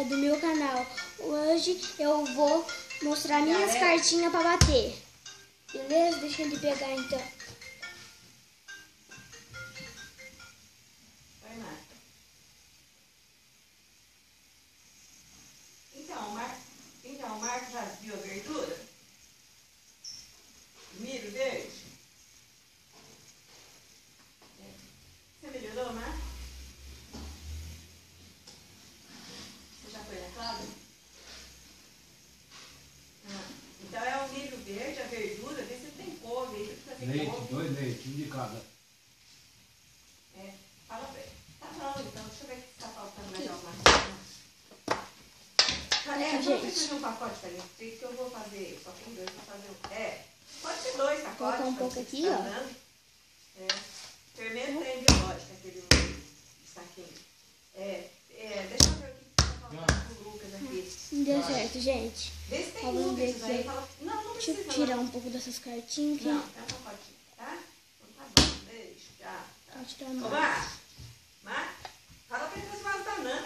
do meu canal. Hoje eu vou mostrar minhas cartinhas pra bater. Beleza? Deixa ele pegar então. Vai, Marta. Então, o Marco já viu a verdura? Milho verde? Você melhorou, Marco? Você já foi na Cláudia? Então é o milho verde, a verdura, vê se tem couve aí pra fazer leite, couve. 2 leites, um de cada. Fala pra ele. Tá bom, então, deixa eu ver se tá faltando mais alguma coisa. Vamos fazer um pacote pra mim, que eu vou fazer, só tem 2 pra fazer um. Pode ser 2 pacotes. Colocar um pouco aqui, ó. Fermento é biológico, aquele saquinho. Deixa eu ver o que tá faltando pro Lucas aqui. Não deu certo, gente. Vê se tem Vamos ver Lucas aí. aqui. Não Deixa precisa eu tirar um pouco dessas cartinhas aqui. Não, é um pacotinho, tá? Então tá bom, beijo, tchau. Vou tirar Ô, mais. Marco, fala pra ele fazer umas bananas.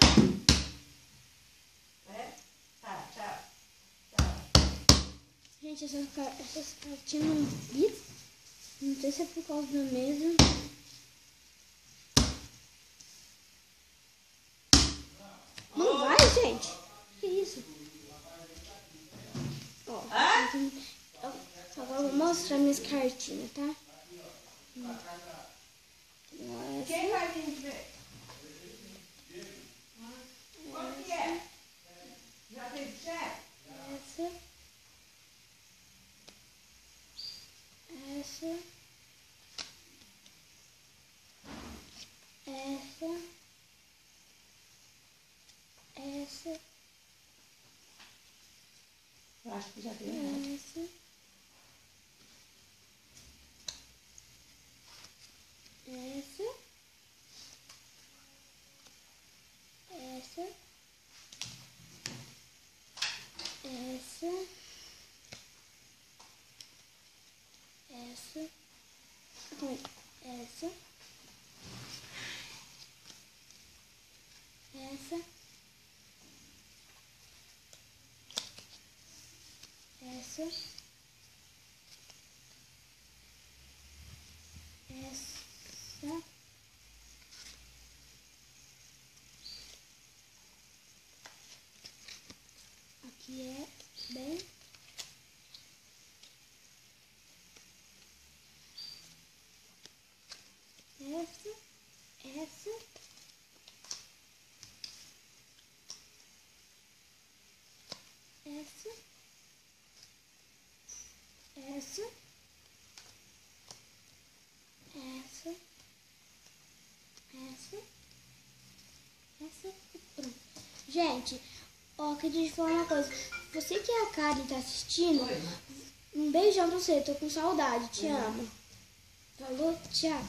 Tá, tchau. Gente, essas cartinhas não vi. Não sei se é por causa da mesa. Não vai, gente. Que isso? Ó. Agora eu vou mostrar minhas cartinhas, tá? Quem vai vir ver? Qual que é? Já fez chefe? Essa. Eu acho que já deu, né? Essa. Aqui é bem. Essa e pronto. Gente, ó, queria te falar uma coisa. Você que é a Karen tá assistindo, um beijão pra você, tô com saudade, te amo. Falou, tchau.